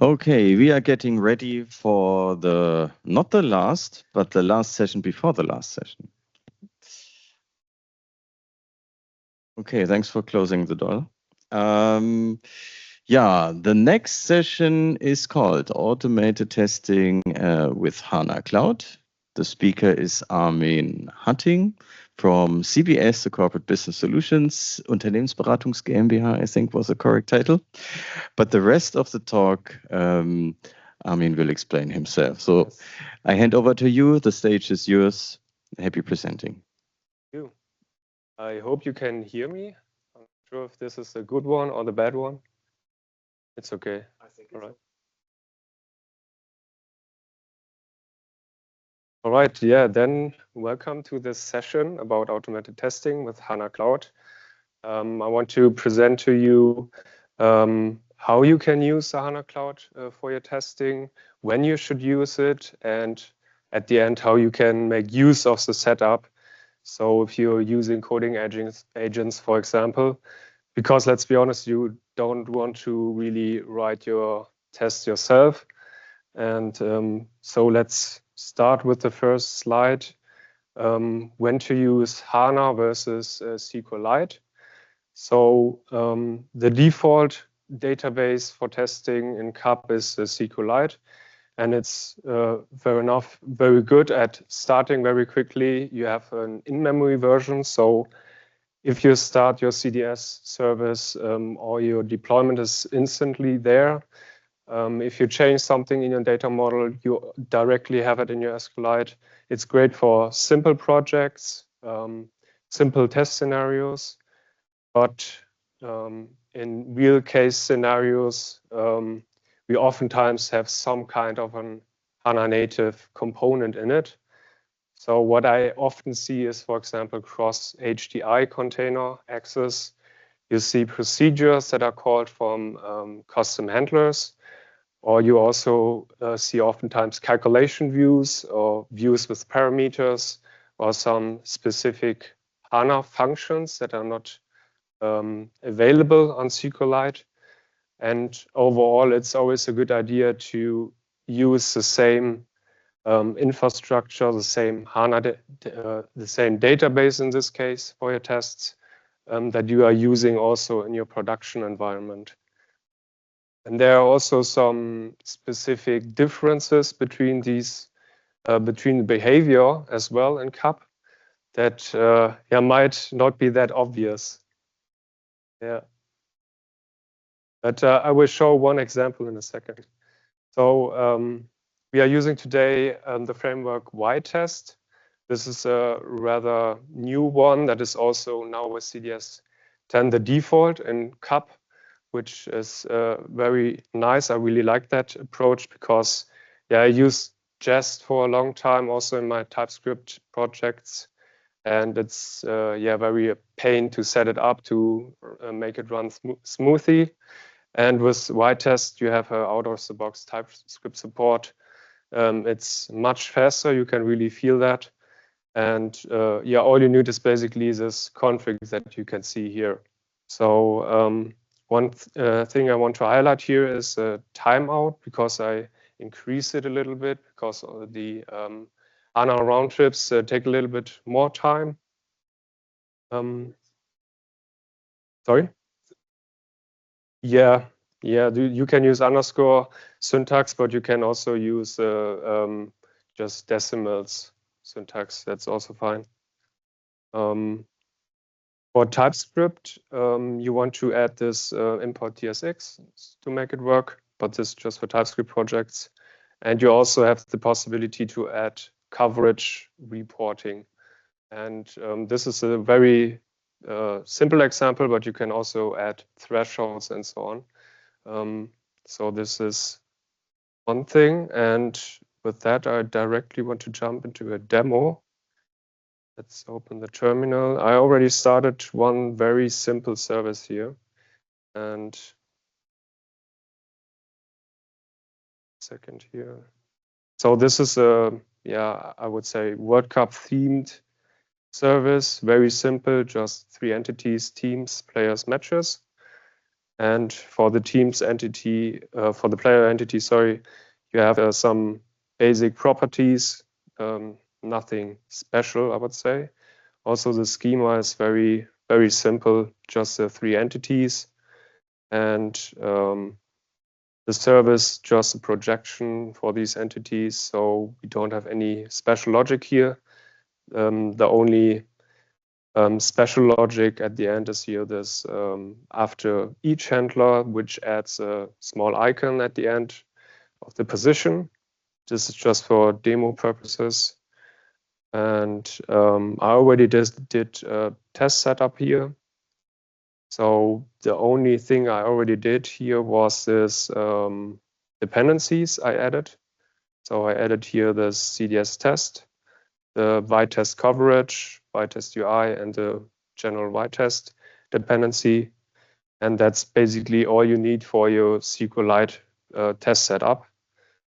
Okay, we are getting ready for not the last, but the last session before the last session. Okay, thanks for closing the door. Yeah, the next session is called Automated Testing with HANA Cloud. The speaker is Armin Hatting from CBS, the Corporate Business Solutions, Unternehmensberatungs GmbH, I think was the correct title. But the rest of the talk, Armin will explain himself. So yes. I hand over to you. The stage is yours. Happy presenting. Thank you. I hope you can hear me. I'm not sure if this is the good one or the bad one. It's okay. I think it's all right. All right, yeah, then welcome to this session about automated testing with HANA Cloud. I want to present to you how you can use the HANA Cloud for your testing, when you should use it, and at the end, how you can make use of the setup. So if you're using coding agents, for example, because let's be honest, you don't want to really write your test yourself. And so let's start with the first slide, when to use HANA versus SQLite. So the default database for testing in CAP is SQLite, and it's very good at starting very quickly. You have an in-memory version, so if you start your CDS service or your deployment is instantly there. If you change something in your data model, you directly have it in your SQLite. It's great for simple projects, simple test scenarios, but in real case scenarios, we oftentimes have some kind of an HANA native component in it. So what I often see is, for example, cross HDI container access. You see procedures that are called from custom handlers, or you also see oftentimes calculation views or views with parameters or some specific HANA functions that are not available on SQLite. And overall, it's always a good idea to use the same infrastructure, the same HANA, the same database in this case for your tests that you are using also in your production environment. And there are also some specific differences between these, between the behavior as well in CAP that might not be that obvious. Yeah. But I will show one example in a second. So we are using today the framework YTest. This is a rather new one that is also now with CDS 10 the default in CAP, which is very nice. I really like that approach because I used Jest for a long time also in my TypeScript projects. And it's very a pain to set it up to make it run smoothly. And with YTest, you have out-of-the-box TypeScript support. It's much faster. You can really feel that. And all you need is basically this config that you can see here. So one thing I want to highlight here is timeout, because I increase it a little bit because the HANA round trips take a little bit more time. Sorry? Yeah, you can use underscore syntax, but you can also use just decimals syntax. That's also fine. For TypeScript, you want to add this import TSX to make it work, but this is just for TypeScript projects. And you also have the possibility to add coverage reporting. And this is a very simple example, but you can also add thresholds and so on. So this is one thing. And with that, I directly want to jump into a demo. Let's open the terminal. I already started one very simple service here. And second here. So this is a, I would say World Cup themed service, very simple, just 3 entities, teams, players, matches. And for the team's entity, for the player entity, sorry, you have some basic properties, nothing special, I would say. Also, the schema is very, very simple, just the 3 entities. And the service, just a projection for these entities. So we don't have any special logic here. The only special logic at the end is here this after each handler, which adds a small icon at the end of the position. This is just for demo purposes. And I already did a test setup here. So the only thing I already did here was this dependencies I added. So I added here the CDS test, the y-test coverage, y-test UI, and the general y-test dependency. And that's basically all you need for your SQLite test setup.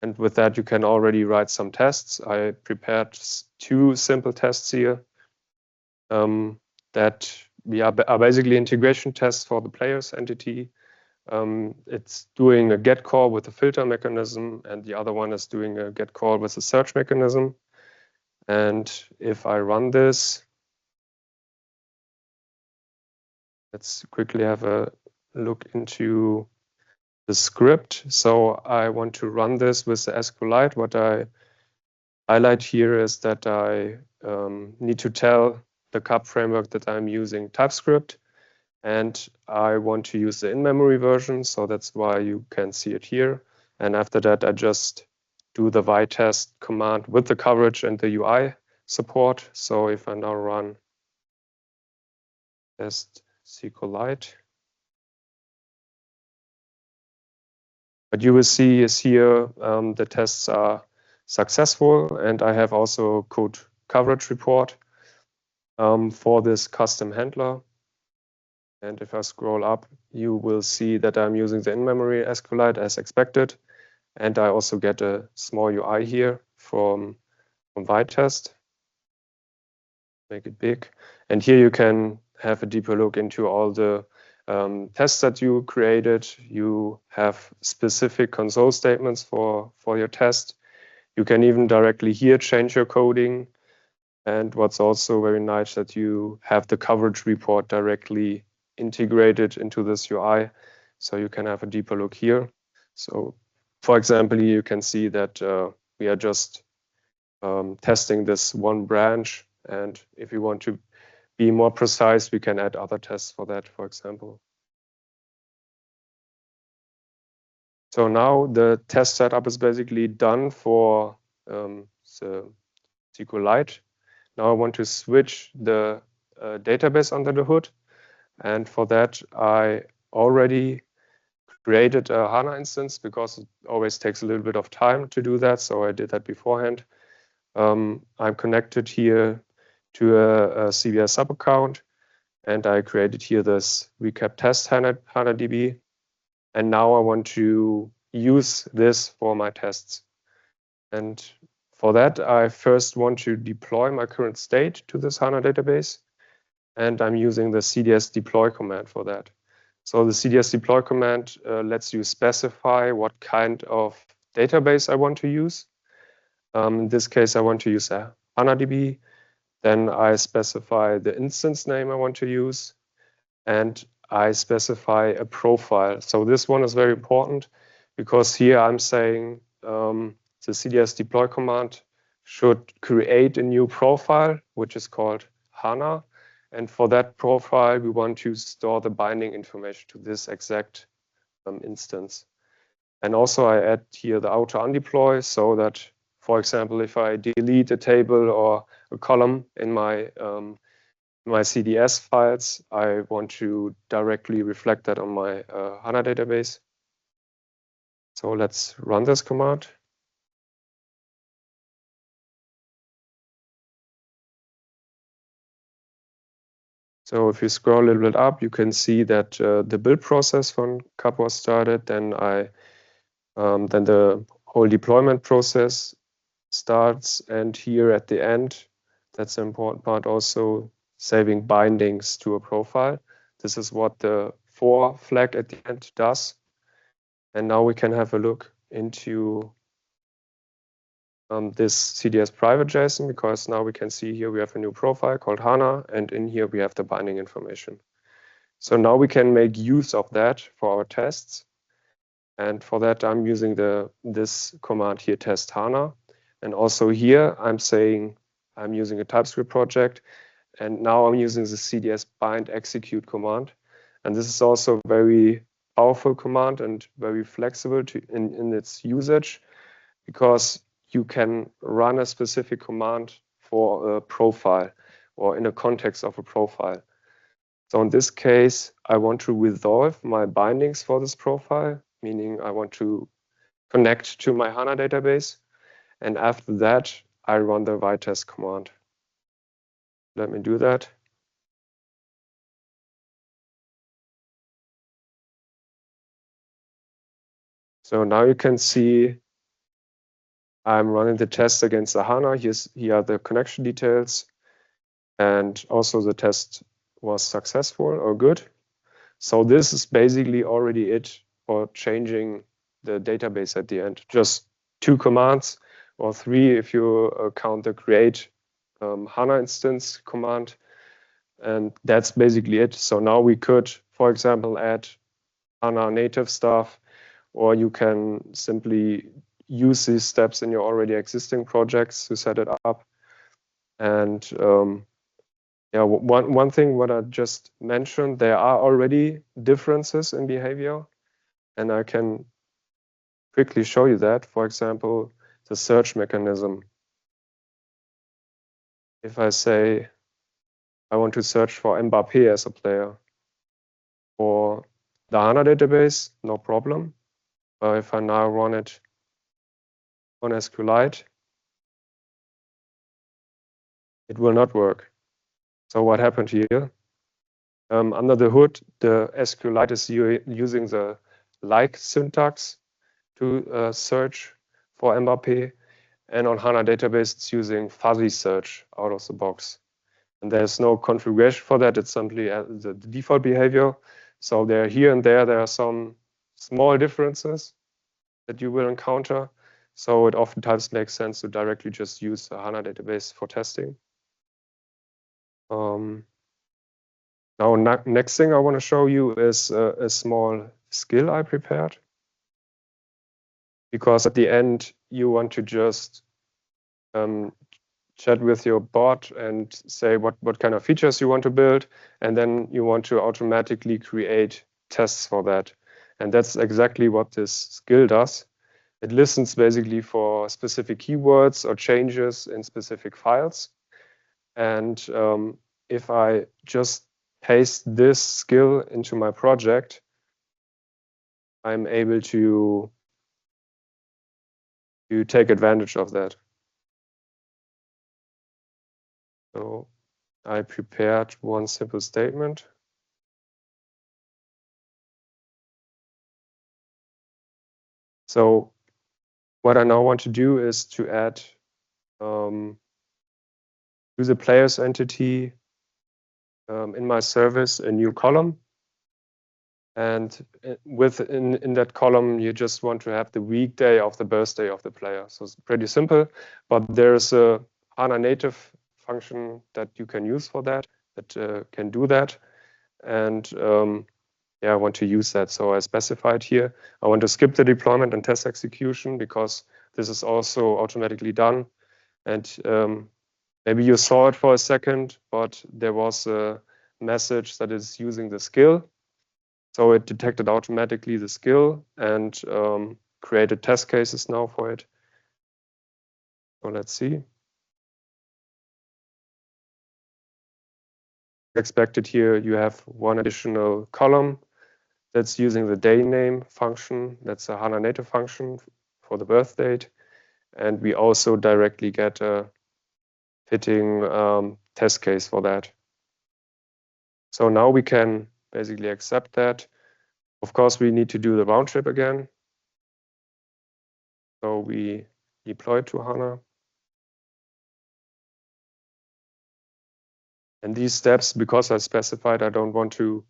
And with that, you can already write some tests. I prepared 2 simple tests here that are basically integration tests for the player's entity. It's doing a get call with a filter mechanism, and the other one is doing a get call with a search mechanism. And if I run this, let's quickly have a look into the script. So I want to run this with the SQLite. What I highlight here is that I need to tell the CAP framework that I'm using TypeScript, and I want to use the in-memory version, so that's why you can see it here. And after that, I just do the y-test command with the coverage and the UI support. So if I now run test SQLite, what you will see is here the tests are successful, and I have also a code coverage report for this custom handler. And if I scroll up, you will see that I'm using the in-memory SQLite as expected. And I also get a small UI here from y-test. Make it big. And here you can have a deeper look into all the tests that you created. You have specific console statements for your test. You can even directly here change your coding. And what's also very nice that you have the coverage report directly integrated into this UI, so you can have a deeper look here. So, for example, you can see that we are just testing this one branch, and if you want to be more precise, we can add other tests for that, for example. So now the test setup is basically done for the SQLite. Now I want to switch the database under the hood. And for that, I already created a HANA instance because it always takes a little bit of time to do that. So I did that beforehand. I'm connected here to a CBS sub account, and I created here this reCAP test HANA-DB. And now I want to use this for my tests. And for that, I first want to deploy my current state to this HANA database. And I'm using the CDS deploy command for that. So the CDS deploy command lets you specify what kind of database I want to use. In this case, I want to use a HANA-DB. Then I specify the instance name I want to use, and I specify a profile. So this one is very important because here I'm saying the CDS deploy command should create a new profile, which is called HANA. And for that profile, we want to store the binding information to this exact instance. And also I add here the auto undeploy so that, for example, if I delete a table or a column in my CDS files, I want to directly reflect that on my HANA database. So let's run this command. So if you scroll a little bit up, you can see that the build process from CAP was started. Then then the whole deployment process starts, and here at the end, that's the important part, also saving bindings to a profile. This is what the for flag at the end does. And now we can have a look into this CDS private JSON, because now we can see here we have a new profile called HANA, and in here we have the binding information. So now we can make use of that for our tests. And for that, I'm using this command here, test HANA. And also here, I'm saying I'm using a TypeScript project. And now I'm using the CDS bind execute command. And this is also a very powerful command and very flexible in its usage, because you can run a specific command for a profile or in a context of a profile. So in this case, I want to resolve my bindings for this profile, meaning I want to connect to my HANA database. And after that, I run the write-test command. Let me do that. So now you can see I'm running the test against the HANA. Here are the connection details. And also the test was successful or good. So this is basically already it for changing the database at the end. Just 2 commands, or 3 if you count the create HANA instance command. And that's basically it. So now we could, for example, add HANA native stuff, or you can simply use these steps in your already existing projects to set it up. And yeah, one thing what I just mentioned, there are already differences in behavior, and I can quickly show you that. For example, the search mechanism. If I say I want to search for Mbappé as a player for the HANA database, no problem. But if I now run it on SQLite, it will not work. So what happened here? Under the hood, the SQLite is using the like syntax to search for Mbappé, and on HANA database, it's using fuzzy search out of the box. And there's no configuration for that. It's simply the default behavior. So there, here and there are some small differences that you will encounter. So it oftentimes makes sense to directly just use the HANA database for testing. Now, next thing I want to show you is a small skill I prepared. Because at the end, you want to just chat with your bot and say what kind of features you want to build. And then you want to automatically create tests for that. And that's exactly what this skill does. It listens basically for specific keywords or changes in specific files. And if I just paste this skill into my project, I'm able to take advantage of that. So I prepared one simple statement. So what I now want to do is to add to the players entity in my service a new column. And in that column, you just want to have the weekday of the birthday of the player. So it's pretty simple, but there's a HANA native function that you can use for that can do that. And yeah, I want to use that. So I specified here, I want to skip the deployment and test execution, because this is also automatically done. And maybe you saw it for a second, but there was a message that is using the skill. So it detected automatically the skill and created test cases now for it. So let's see. Expected here, you have one additional column that's using the day name function. That's a HANA native function for the birth date. And we also directly get a fitting test case for that. So now we can basically accept that. Of course, we need to do the round trip again. So we deploy to HANA. And these steps, because I specified I don't want to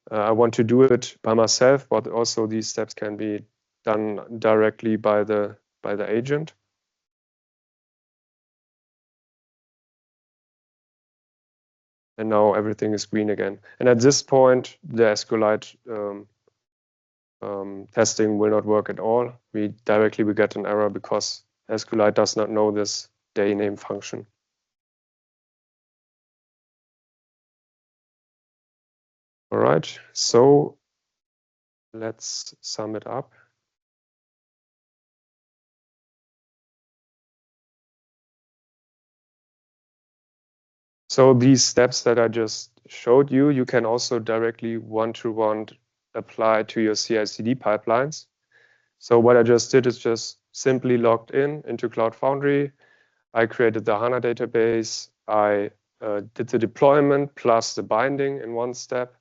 I want to do it by myself, but also these steps can be done directly by the agent. And now everything is green again. And at this point, the SQLite testing will not work at all. We get an error because SQLite does not know this day name function. All right, so let's sum it up. So these steps that I just showed you, you can also directly one-to-one apply to your CI/CD pipelines. So what I just did is just simply logged into Cloud Foundry. I created the HANA database. I did the deployment plus the binding in one step.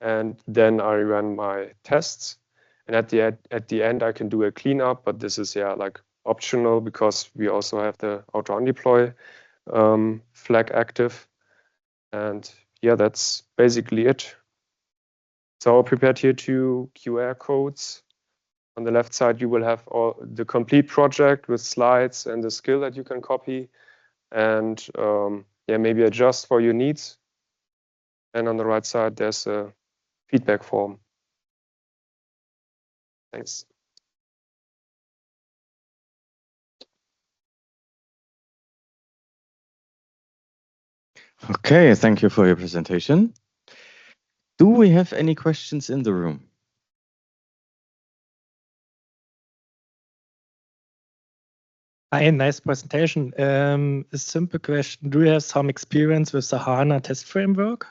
And then I ran my tests. And at the end, I can do a cleanup, but this is like optional because we also have the auto undeploy flag active. And yeah, that's basically it. So I prepared here 2 QR codes. On the left side, you will have all the complete project with slides and the skill that you can copy and maybe adjust for your needs. And on the right side, there's a feedback form. Thanks. Okay, thank you for your presentation. Do we have any questions in the room? Hi, nice presentation. A simple question. Do you have some experience with the HANA test framework?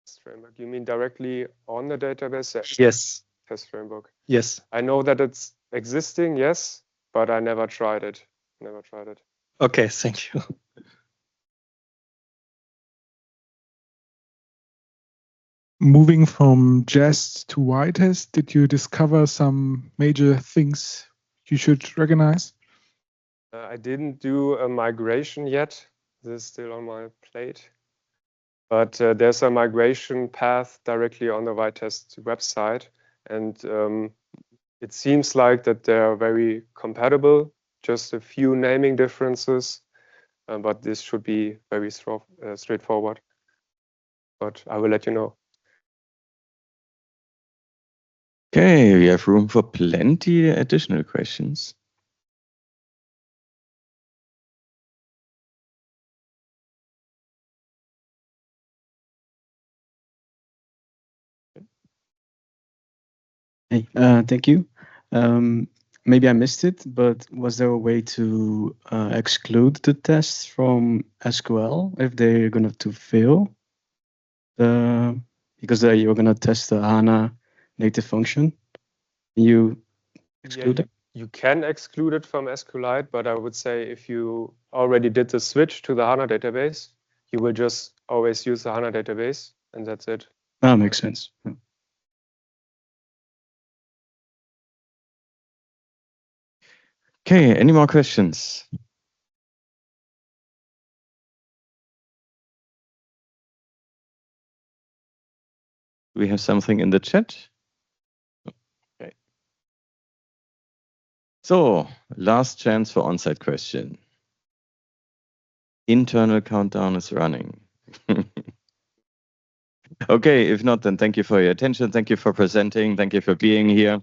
Test framework. You mean directly on the database? Yes. Test framework. Yes. I know that it's existing, yes, but I never tried it. Okay, thank you. Moving from jest to Y-test, did you discover some major things you should recognize? I didn't do a migration yet. This is still on my plate. But there's a migration path directly on the Y-test website. And it seems like that they're very compatible, just a few naming differences. But this should be very straightforward. But I will let you know. Okay, we have room for plenty additional questions. Hey, thank you. Maybe I missed it, but was there a way to exclude the tests from SQL if they're going to fail? Because you're going to test the HANA native function. You exclude it? You can exclude it from SQLite, but I would say if you already did the switch to the HANA database, you will just always use the HANA database, and that's it. That makes sense. Yeah. Okay, any more questions? Do we have something in the chat? Okay. So, last chance for on-site question. Internal countdown is running. Okay, if not, then thank you for your attention. Thank you for presenting. Thank you for being here.